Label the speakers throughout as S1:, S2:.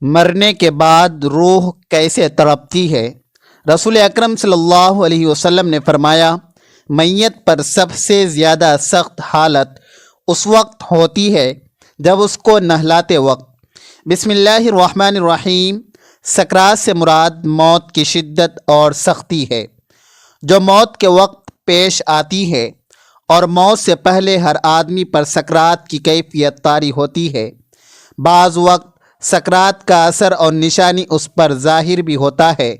S1: مرنے کے بعد روح کیسے تڑپتی ہے؟ رسول اکرم صلی اللہ علیہ وسلم نے فرمایا، میت پر سب سے زیادہ سخت حالت اس وقت ہوتی ہے جب اس کو نہلاتے وقت۔ بسم اللہ الرحمن الرحیم۔ سکرات سے مراد موت کی شدت اور سختی ہے جو موت کے وقت پیش آتی ہے، اور موت سے پہلے ہر آدمی پر سکرات کی کیفیت طاری ہوتی ہے۔ بعض وقت سکرات کا اثر اور نشانی اس پر ظاہر بھی ہوتا ہے،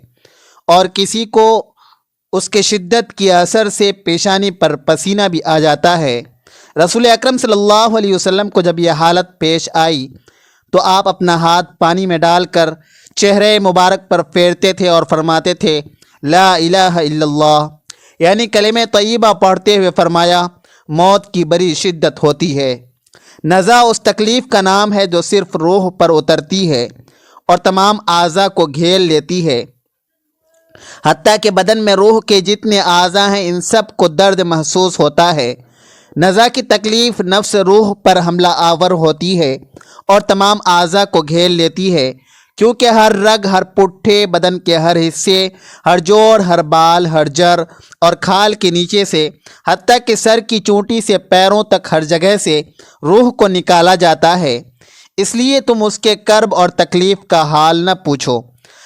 S1: اور کسی کو اس کے شدت کی اثر سے پیشانی پر پسینہ بھی آ جاتا ہے۔ رسول اکرم صلی اللہ علیہ وسلم کو جب یہ حالت پیش آئی تو آپ اپنا ہاتھ پانی میں ڈال کر چہرے مبارک پر پھیرتے تھے اور فرماتے تھے، لا الہ الا اللہ، یعنی کلمہ طیبہ پڑھتے ہوئے فرمایا، موت کی بڑی شدت ہوتی ہے۔ نزع اس تکلیف کا نام ہے جو صرف روح پر اترتی ہے اور تمام اعضاء کو گھیر لیتی ہے، حتیٰ کہ بدن میں روح کے جتنے اعضاء ہیں ان سب کو درد محسوس ہوتا ہے۔ نزع کی تکلیف نفس روح پر حملہ آور ہوتی ہے اور تمام اعضاء کو گھیر لیتی ہے، کیونکہ ہر رگ، ہر پٹھے، بدن کے ہر حصے، ہر جوڑ، ہر بال، ہر جڑ اور کھال کے نیچے سے، حتیٰ کہ سر کی چونٹی سے پیروں تک ہر جگہ سے روح کو نکالا جاتا ہے۔ اس لیے تم اس کے کرب اور تکلیف کا حال نہ پوچھو۔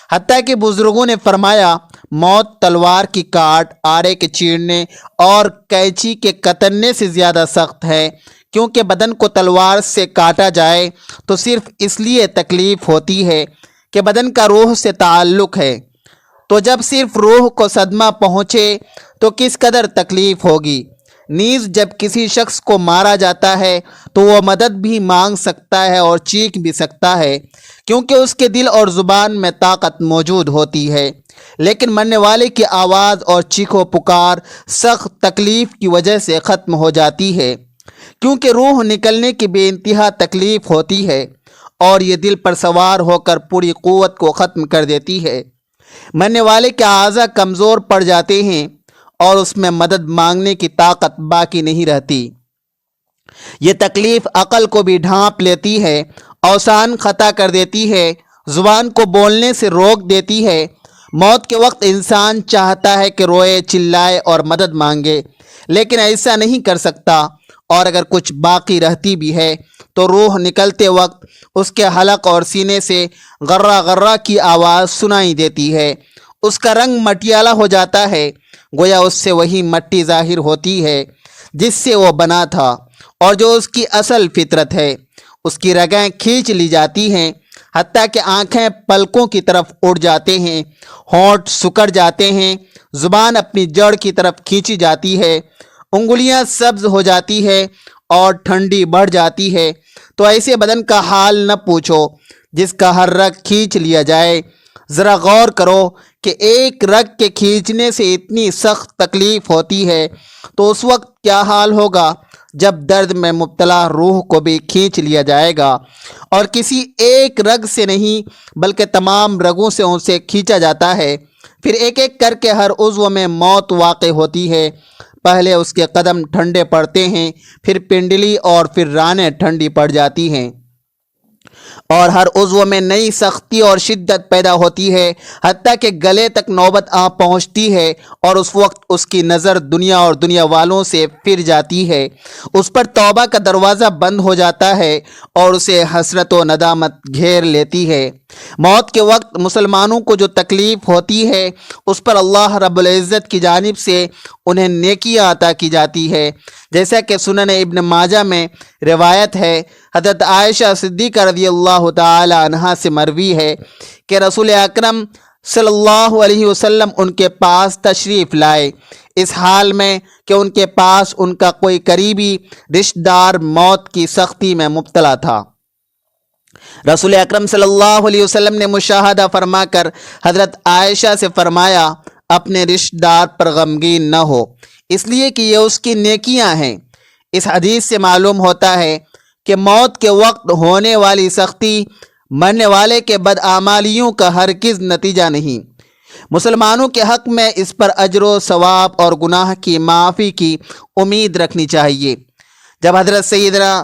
S1: حتیٰ کہ بزرگوں نے فرمایا، موت تلوار کی کاٹ، آرے کے چیرنے اور کینچی کے کترنے سے زیادہ سخت ہے، کیونکہ بدن کو تلوار سے کاٹا جائے تو صرف اس لیے تکلیف ہوتی ہے کہ بدن کا روح سے تعلق ہے، تو جب صرف روح کو صدمہ پہنچے تو کس قدر تکلیف ہوگی۔ نیز جب کسی شخص کو مارا جاتا ہے تو وہ مدد بھی مانگ سکتا ہے اور چیخ بھی سکتا ہے، کیونکہ اس کے دل اور زبان میں طاقت موجود ہوتی ہے، لیکن مرنے والے کی آواز اور چیخ و پکار سخت تکلیف کی وجہ سے ختم ہو جاتی ہے، کیونکہ روح نکلنے کی بے انتہا تکلیف ہوتی ہے اور یہ دل پر سوار ہو کر پوری قوت کو ختم کر دیتی ہے۔ مرنے والے کے اعضاء کمزور پڑ جاتے ہیں اور اس میں مدد مانگنے کی طاقت باقی نہیں رہتی۔ یہ تکلیف عقل کو بھی ڈھانپ لیتی ہے، اوسان خطا کر دیتی ہے، زبان کو بولنے سے روک دیتی ہے۔ موت کے وقت انسان چاہتا ہے کہ روئے، چلائے اور مدد مانگے، لیکن ایسا نہیں کر سکتا، اور اگر کچھ باقی رہتی بھی ہے تو روح نکلتے وقت اس کے حلق اور سینے سے غرہ غرہ کی آواز سنائی دیتی ہے۔ اس کا رنگ مٹیالہ ہو جاتا ہے، گویا اس سے وہی مٹی ظاہر ہوتی ہے جس سے وہ بنا تھا اور جو اس کی اصل فطرت ہے۔ اس کی رگیں کھینچ لی جاتی ہیں، حتیٰ کہ آنکھیں پلکوں کی طرف اڑ جاتے ہیں، ہونٹ سکڑ جاتے ہیں، زبان اپنی جڑ کی طرف کھینچی جاتی ہے، انگلیاں سبز ہو جاتی ہے اور ٹھنڈی بڑھ جاتی ہے۔ تو ایسے بدن کا حال نہ پوچھو جس کا ہر رگ کھینچ لیا جائے۔ ذرا غور کرو کہ ایک رگ کے کھینچنے سے اتنی سخت تکلیف ہوتی ہے تو اس وقت کیا حال ہوگا جب درد میں مبتلا روح کو بھی کھینچ لیا جائے گا، اور کسی ایک رگ سے نہیں بلکہ تمام رگوں سے اسے کھینچا جاتا ہے۔ پھر ایک ایک کر کے ہر عضو میں موت واقع ہوتی ہے۔ پہلے اس کے قدم ٹھنڈے پڑتے ہیں، پھر پنڈلی اور پھر رانیں ٹھنڈی پڑ جاتی ہیں، اور ہر عضو میں نئی سختی اور شدت پیدا ہوتی ہے، حتیٰ کہ گلے تک نوبت آ پہنچتی ہے، اور اس وقت اس کی نظر دنیا اور دنیا والوں سے پھر جاتی ہے۔ اس پر توبہ کا دروازہ بند ہو جاتا ہے اور اسے حسرت و ندامت گھیر لیتی ہے۔ موت کے وقت مسلمانوں کو جو تکلیف ہوتی ہے اس پر اللہ رب العزت کی جانب سے انہیں نیکیاں عطا کی جاتی ہے، جیسا کہ سنن ابن ماجہ میں روایت ہے، حضرت عائشہ صدیقہ رضی اللہ تعالی عنہا سے مروی ہے کہ رسول اکرم صلی اللہ علیہ وسلم ان کے پاس تشریف لائے، اس حال میں کہ ان کے پاس ان کا کوئی قریبی رشتہ دار موت کی سختی میں مبتلا تھا۔ رسول اکرم صلی اللہ علیہ وسلم نے مشاہدہ فرما کر حضرت عائشہ سے فرمایا، اپنے رشتہ دار پر غمگین نہ ہو، اس لیے کہ یہ اس کی نیکیاں ہیں۔ اس حدیث سے معلوم ہوتا ہے کہ موت کے وقت ہونے والی سختی مرنے والے کے بدعمالیوں کا ہرگز نتیجہ نہیں۔ مسلمانوں کے حق میں اس پر اجر و ثواب اور گناہ کی معافی کی امید رکھنی چاہیے۔ جب حضرت سیدنا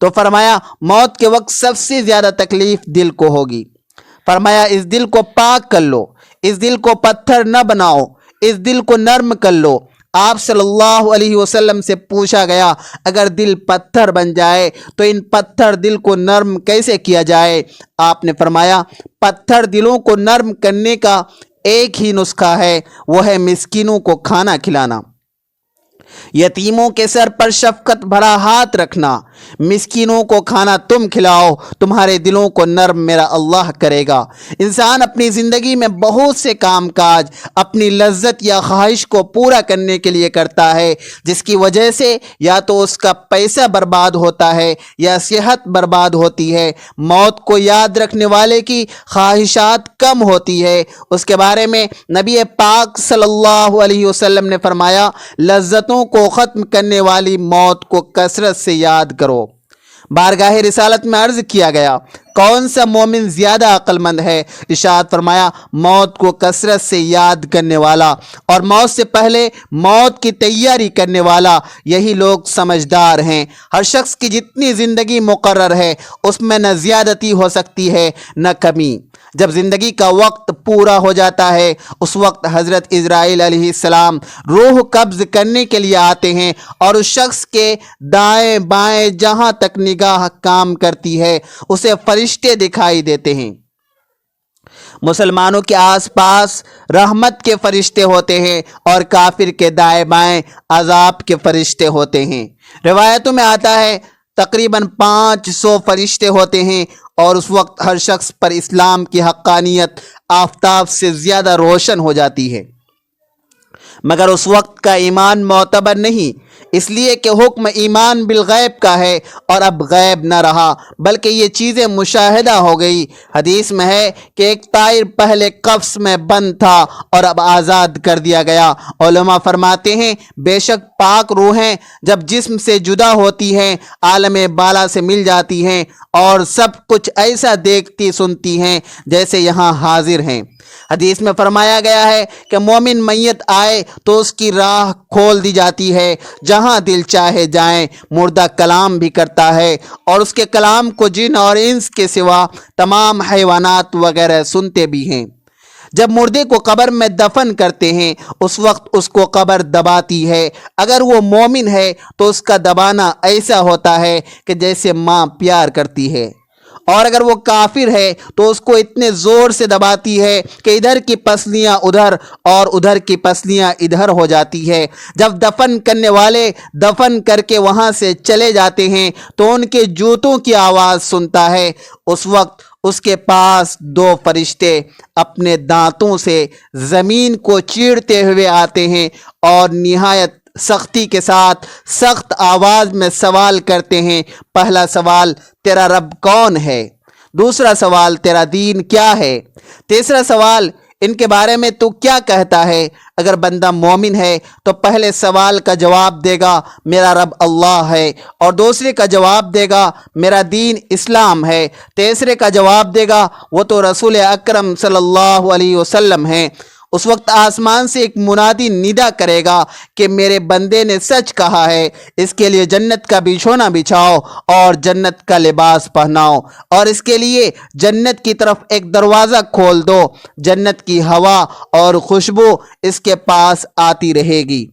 S1: تو فرمایا موت کے وقت سب سے زیادہ تکلیف دل کو ہوگی۔ فرمایا اس دل کو پاک کر لو، اس دل کو پتھر نہ بناؤ، اس دل کو نرم کر لو۔ آپ صلی اللہ علیہ وسلم سے پوچھا گیا اگر دل پتھر بن جائے تو ان پتھر دل کو نرم کیسے کیا جائے؟ آپ نے فرمایا پتھر دلوں کو نرم کرنے کا ایک ہی نسخہ ہے، وہ ہے مسکینوں کو کھانا کھلانا، یتیموں کے سر پر شفقت بھرا ہاتھ رکھنا۔ مسکینوں کو کھانا تم کھلاؤ، تمہارے دلوں کو نرم میرا اللہ کرے گا۔ انسان اپنی زندگی میں بہت سے کام کاج اپنی لذت یا خواہش کو پورا کرنے کے لیے کرتا ہے، جس کی وجہ سے یا تو اس کا پیسہ برباد ہوتا ہے یا صحت برباد ہوتی ہے۔ موت کو یاد رکھنے والے کی خواہشات کم ہوتی ہے۔ اس کے بارے میں نبی پاک صلی اللہ علیہ وسلم نے فرمایا لذتوں کو ختم کرنے والی موت کو کثرت سے یاد کرو۔ بارگاہ رسالت میں عرض کیا گیا کون سا مومن زیادہ عقل مند ہے؟ ارشاد فرمایا موت کو کثرت سے یاد کرنے والا اور موت سے پہلے موت کی تیاری کرنے والا، یہی لوگ سمجھدار ہیں۔ ہر شخص کی جتنی زندگی مقرر ہے اس میں نہ زیادتی ہو سکتی ہے نہ کمی۔ جب زندگی کا وقت پورا ہو جاتا ہے اس وقت حضرت اسرائیل علیہ السلام روح قبض کرنے کے لیے آتے ہیں اور اس شخص کے دائیں بائیں جہاں تک نگاہ کام کرتی ہے اسے فرشتے دکھائی دیتے ہیں۔ مسلمانوں کے آس پاس رحمت کے فرشتے ہوتے ہیں اور کافر کے دائیں بائیں عذاب کے فرشتے ہوتے ہیں۔ روایتوں میں آتا ہے تقریباً 500 فرشتے ہوتے ہیں اور اس وقت ہر شخص پر اسلام کی حقانیت آفتاب سے زیادہ روشن ہو جاتی ہے، مگر اس وقت کا ایمان معتبر نہیں، اس لیے کہ حکم ایمان بالغیب کا ہے اور اب غیب نہ رہا بلکہ یہ چیزیں مشاہدہ ہو گئی۔ حدیث میں ہے کہ ایک طائر پہلے قفس میں بند تھا اور اب آزاد کر دیا گیا۔ علماء فرماتے ہیں بے شک پاک روحیں جب جسم سے جدا ہوتی ہیں عالم بالا سے مل جاتی ہیں اور سب کچھ ایسا دیکھتی سنتی ہیں جیسے یہاں حاضر ہیں۔ حدیث میں فرمایا گیا ہے کہ مومن میت آئے تو اس کی راہ کھول دی جاتی ہے، جہاں دل چاہے جائیں۔ مردہ کلام بھی کرتا ہے اور اس کے کلام کو جن اور انس کے سوا تمام حیوانات وغیرہ سنتے بھی ہیں۔ جب مردے کو قبر میں دفن کرتے ہیں اس وقت اس کو قبر دباتی ہے۔ اگر وہ مومن ہے تو اس کا دبانا ایسا ہوتا ہے کہ جیسے ماں پیار کرتی ہے، اور اگر وہ کافر ہے تو اس کو اتنے زور سے دباتی ہے کہ ادھر کی پسلیاں ادھر اور ادھر کی پسلیاں ادھر ہو جاتی ہے۔ جب دفن کرنے والے دفن کر کے وہاں سے چلے جاتے ہیں تو ان کے جوتوں کی آواز سنتا ہے۔ اس وقت اس کے پاس 2 فرشتے اپنے دانتوں سے زمین کو چیرتے ہوئے آتے ہیں اور نہایت سختی کے ساتھ سخت آواز میں سوال کرتے ہیں۔ پہلا سوال تیرا رب کون ہے؟ دوسرا سوال تیرا دین کیا ہے؟ تیسرا سوال ان کے بارے میں تو کیا کہتا ہے؟ اگر بندہ مومن ہے تو پہلے سوال کا جواب دے گا میرا رب اللہ ہے، اور دوسرے کا جواب دے گا میرا دین اسلام ہے، تیسرے کا جواب دے گا وہ تو رسول اکرم صلی اللہ علیہ وسلم ہیں۔ اس وقت آسمان سے ایک منادی ندا کرے گا کہ میرے بندے نے سچ کہا ہے، اس کے لیے جنت کا بچھونا بچھاؤ اور جنت کا لباس پہناؤ، اور اس کے لیے جنت کی طرف ایک دروازہ کھول دو، جنت کی ہوا اور خوشبو اس کے پاس آتی رہے گی،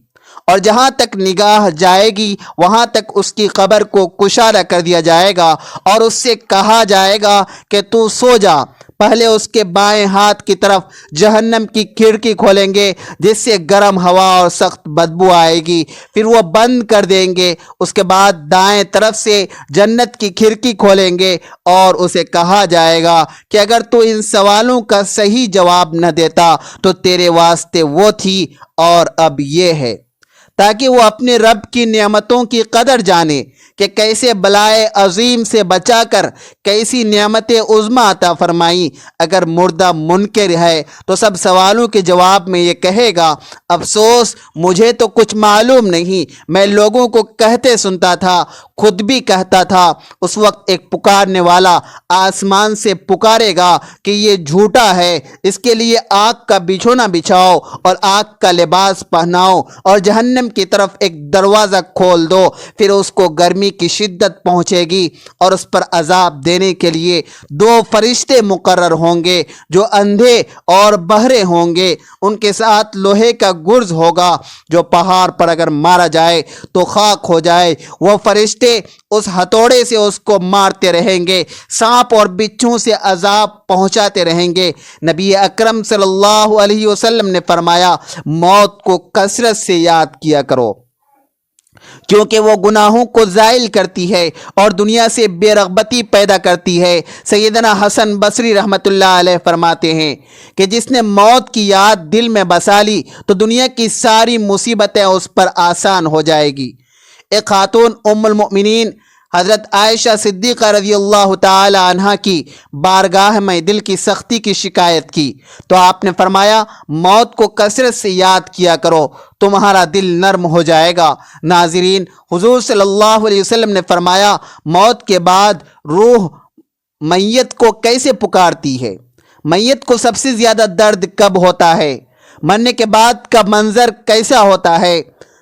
S1: اور جہاں تک نگاہ جائے گی وہاں تک اس کی قبر کو کشادہ کر دیا جائے گا اور اس سے کہا جائے گا کہ تو سو جا۔ پہلے اس کے بائیں ہاتھ کی طرف جہنم کی کھڑکی کھولیں گے جس سے گرم ہوا اور سخت بدبو آئے گی، پھر وہ بند کر دیں گے۔ اس کے بعد دائیں طرف سے جنت کی کھڑکی کھولیں گے اور اسے کہا جائے گا کہ اگر تو ان سوالوں کا صحیح جواب نہ دیتا تو تیرے واسطے وہ تھی اور اب یہ ہے، تاکہ وہ اپنے رب کی نعمتوں کی قدر جانے کہ کیسے بلائے عظیم سے بچا کر کیسی نعمت عظمی عطا فرمائی۔ اگر مردہ منکر ہے تو سب سوالوں کے جواب میں یہ کہے گا افسوس مجھے تو کچھ معلوم نہیں، میں لوگوں کو کہتے سنتا تھا، خود بھی کہتا تھا۔ اس وقت ایک پکارنے والا آسمان سے پکارے گا کہ یہ جھوٹا ہے، اس کے لیے آگ کا بچھونا بچھاؤ اور آگ کا لباس پہناؤ اور جہنم جہنم کی طرف ایک دروازہ کھول دو، پھر اس کو گرمی کی شدت پہنچے گی اور اس پر عذاب دینے کے لیے 2 فرشتے مقرر ہوں گے جو اندھے اور بہرے ہوں گے، ان کے ساتھ لوہے کا گرز ہوگا، جو پہاڑ پر اگر مارا جائے تو خاک ہو جائے۔ وہ فرشتے اس ہتھوڑے سے اس کو مارتے رہیں گے، سانپ اور بچھو سے عذاب پہنچاتے رہیں گے۔ نبی اکرم صلی اللہ علیہ وسلم نے فرمایا، موت کو کثرت سے یاد کیا کرو، کیونکہ وہ گناہوں کو زائل کرتی ہے اور دنیا سے بے رغبتی پیدا کرتی ہے۔ سیدنا حسن بصری رحمۃ اللہ علیہ فرماتے ہیں کہ جس نے موت کی یاد دل میں بسا لی تو دنیا کی ساری مصیبتیں اس پر آسان ہو جائے گی۔ ایک خاتون ام المؤمنین حضرت عائشہ صدیقہ رضی اللہ تعالی عنہا کی بارگاہ میں دل کی سختی کی شکایت کی تو آپ نے فرمایا، موت کو کثرت سے یاد کیا کرو، تمہارا دل نرم ہو جائے گا۔ ناظرین، حضور صلی اللہ علیہ وسلم نے فرمایا، موت کے بعد روح میت کو کیسے پکارتی ہے؟ میت کو سب سے زیادہ درد کب ہوتا ہے؟ مرنے کے بعد کا منظر کیسا ہوتا ہے؟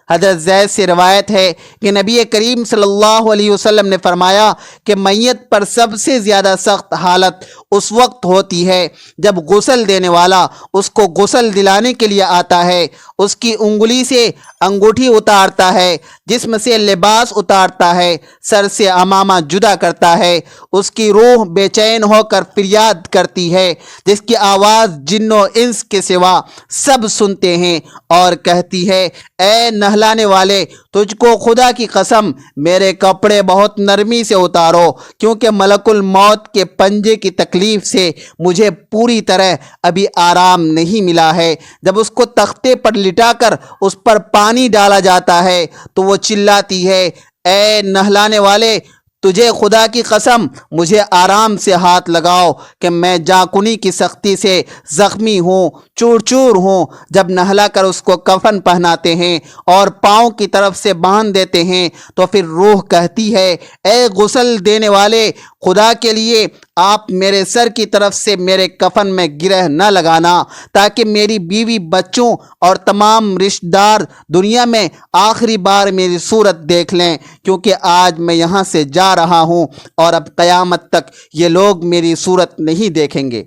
S1: حضرت زید سے روایت ہے کہ نبی کریم صلی اللہ علیہ وسلم نے فرمایا کہ میت پر سب سے زیادہ سخت حالت اس وقت ہوتی ہے جب غسل دینے والا اس کو غسل دلانے کے لیے آتا ہے، اس کی انگلی سے انگوٹھی اتارتا ہے، جسم سے لباس اتارتا ہے، سر سے عمامہ جدا کرتا ہے، اس کی روح بے چین ہو کر فریاد کرتی ہے، جس کی آواز جن و انس کے سوا سب سنتے ہیں، اور کہتی ہے، اے نہلانے والے، تجھ کو خدا کی قسم میرے کپڑے بہت نرمی سے اتارو، کیونکہ ملک الموت کے پنجے کی تکلیف سے مجھے پوری طرح ابھی آرام نہیں ملا ہے۔ جب اس کو تختے پر لٹا کر اس پر پانی ڈالا جاتا ہے تو وہ چلاتی ہے، اے نہلانے والے، تجھے خدا کی قسم مجھے آرام سے ہاتھ لگاؤ کہ میں جاکنی کی سختی سے زخمی ہوں، چور چور ہوں۔ جب نہلا کر اس کو کفن پہناتے ہیں اور پاؤں کی طرف سے باندھ دیتے ہیں تو پھر روح کہتی ہے، اے غسل دینے والے، خدا کے لیے آپ میرے سر کی طرف سے میرے کفن میں گرہ نہ لگانا، تاکہ میری بیوی، بچوں اور تمام رشتہ دار دنیا میں آخری بار میری صورت دیکھ لیں، کیونکہ آج میں یہاں سے جا رہا ہوں اور اب قیامت تک یہ لوگ میری صورت نہیں دیکھیں گے۔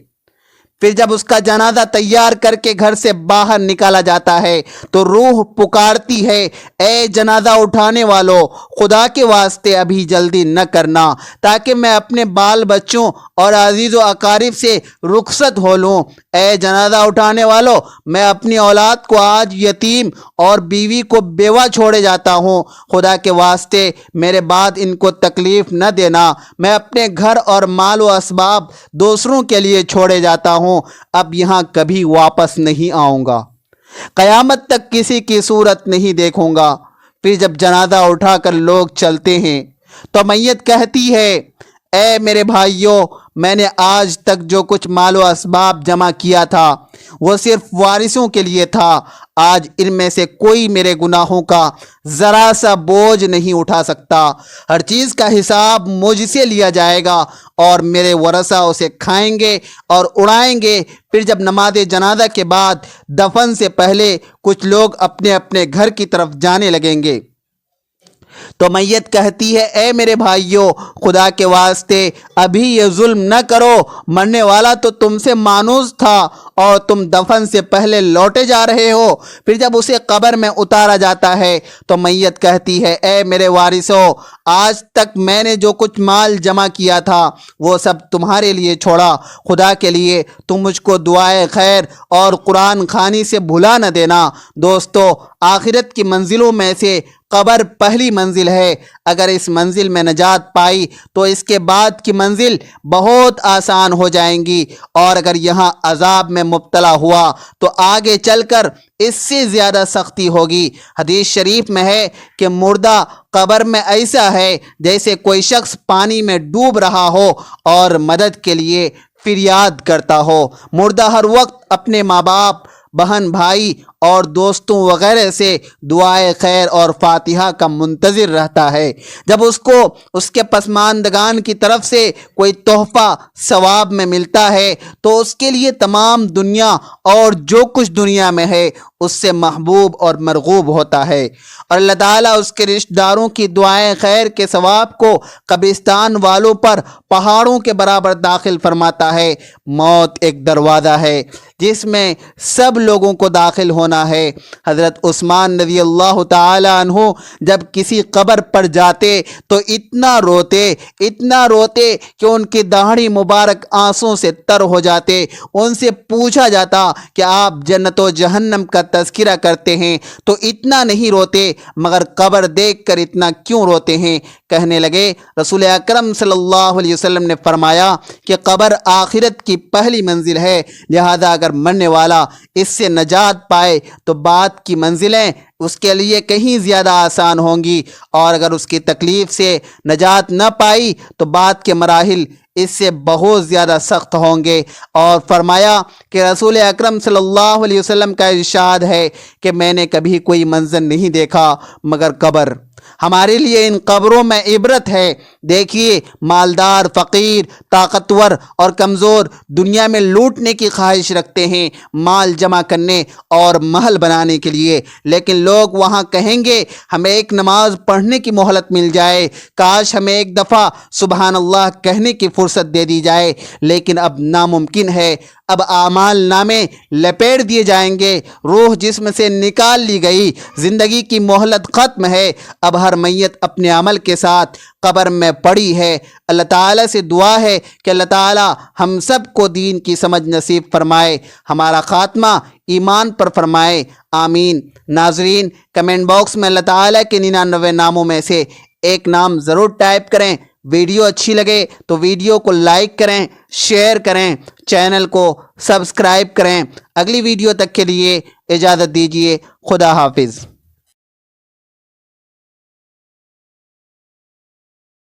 S1: پھر جب اس کا جنازہ تیار کر کے گھر سے باہر نکالا جاتا ہے تو روح پکارتی ہے، اے جنازہ اٹھانے والو، خدا کے واسطے ابھی جلدی نہ کرنا، تاکہ میں اپنے بال بچوں اور عزیز و اقارب سے رخصت ہو لوں۔ اے جنازہ اٹھانے والو، میں اپنی اولاد کو آج یتیم اور بیوی کو بیوہ چھوڑے جاتا ہوں، خدا کے واسطے میرے بعد ان کو تکلیف نہ دینا، میں اپنے گھر اور مال و اسباب دوسروں کے لیے چھوڑے جاتا ہوں، اب یہاں کبھی واپس نہیں آؤں گا، قیامت تک کسی کی صورت نہیں دیکھوں گا۔ پھر جب جنازہ اٹھا کر لوگ چلتے ہیں تو میت کہتی ہے، اے میرے بھائیوں، میں نے آج تک جو کچھ مال و اسباب جمع کیا تھا وہ صرف وارثوں کے لیے تھا، آج ان میں سے کوئی میرے گناہوں کا ذرا سا بوجھ نہیں اٹھا سکتا، ہر چیز کا حساب مجھ سے لیا جائے گا اور میرے ورثہ اسے کھائیں گے اور اڑائیں گے۔ پھر جب نماز جنازہ کے بعد دفن سے پہلے کچھ لوگ اپنے اپنے گھر کی طرف جانے لگیں گے تو میت کہتی ہے، اے میرے بھائیوں، خدا کے واسطے ابھی یہ ظلم نہ کرو، مرنے والا تو تم سے مانوس تھا اور تم دفن سے پہلے لوٹے جا رہے ہو۔ پھر جب اسے قبر میں اتارا جاتا ہے تو میت کہتی ہے، اے میرے وارثوں، آج تک میں نے جو کچھ مال جمع کیا تھا وہ سب تمہارے لیے چھوڑا، خدا کے لیے تم مجھ کو دعائے خیر اور قرآن خوانی سے بھلا نہ دینا۔ دوستو، آخرت کی منزلوں میں سے قبر پہلی منزل ہے، اگر اس منزل میں نجات پائی تو اس کے بعد کی منزل بہت آسان ہو جائیں گی، اور اگر یہاں عذاب میں مبتلا ہوا تو آگے چل کر اس سے زیادہ سختی ہوگی۔ حدیث شریف میں ہے کہ مردہ قبر میں ایسا ہے جیسے کوئی شخص پانی میں ڈوب رہا ہو اور مدد کے لیے فریاد کرتا ہو۔ مردہ ہر وقت اپنے ماں باپ، بہن بھائی اور دوستوں وغیرہ سے دعائے خیر اور فاتحہ کا منتظر رہتا ہے۔ جب اس کو اس کے پسماندگان کی طرف سے کوئی تحفہ ثواب میں ملتا ہے تو اس کے لیے تمام دنیا اور جو کچھ دنیا میں ہے اس سے محبوب اور مرغوب ہوتا ہے، اور اللہ تعالیٰ اس کے رشتہ داروں کی دعائیں خیر کے ثواب کو قبرستان والوں پر پہاڑوں کے برابر داخل فرماتا ہے۔ موت ایک دروازہ ہے جس میں سب لوگوں کو داخل ہونا ہے۔ حضرت عثمان رضی اللہ تعالی عنہ جب کسی قبر پر جاتے تو اتنا روتے کہ ان کی داڑھی مبارک آنسوں سے تر ہو جاتے۔ ان سے پوچھا جاتا کہ آپ جنت و جہنم کا تذکرہ کرتے ہیں تو اتنا نہیں روتے، مگر قبر دیکھ کر اتنا کیوں روتے ہیں؟ کہنے لگے رسول اکرم صلی اللہ علیہ وسلم نے فرمایا کہ قبر آخرت کی پہلی منزل ہے، لہذا اگر مرنے والا اس سے نجات پائے تو بعد کی منزلیں اس کے لیے کہیں زیادہ آسان ہوں گی، اور اگر اس کی تکلیف سے نجات نہ پائی تو بعد کے مراحل اس سے بہت زیادہ سخت ہوں گے۔ اور فرمایا کہ رسول اکرم صلی اللہ علیہ وسلم کا ارشاد ہے کہ میں نے کبھی کوئی منظر نہیں دیکھا مگر قبر۔ ہمارے لیے ان قبروں میں عبرت ہے۔ دیکھیے، مالدار، فقیر، طاقتور اور کمزور دنیا میں لوٹنے کی خواہش رکھتے ہیں، مال جمع کرنے اور محل بنانے کے لیے، لیکن لوگ وہاں کہیں گے ہمیں ایک نماز پڑھنے کی مہلت مل جائے، کاش ہمیں ایک دفعہ سبحان اللہ کہنے کی فرصت دے دی جائے، لیکن اب ناممکن ہے۔ اب اعمال نامے لپیٹ دیے جائیں گے، روح جسم سے نکال لی گئی، زندگی کی مہلت ختم ہے۔ اب ہر میت اپنے عمل کے ساتھ قبر میں پڑی ہے۔ اللہ تعالیٰ سے دعا ہے کہ اللہ تعالیٰ ہم سب کو دین کی سمجھ نصیب فرمائے، ہمارا خاتمہ ایمان پر فرمائے، آمین۔ ناظرین، کمنٹ باکس میں اللہ تعالیٰ کے 99 ناموں میں سے ایک نام ضرور ٹائپ کریں۔ ویڈیو اچھی لگے تو ویڈیو کو لائک کریں، شیئر کریں، چینل کو سبسکرائب کریں۔ اگلی ویڈیو تک کے لیے اجازت دیجیے، خدا حافظ۔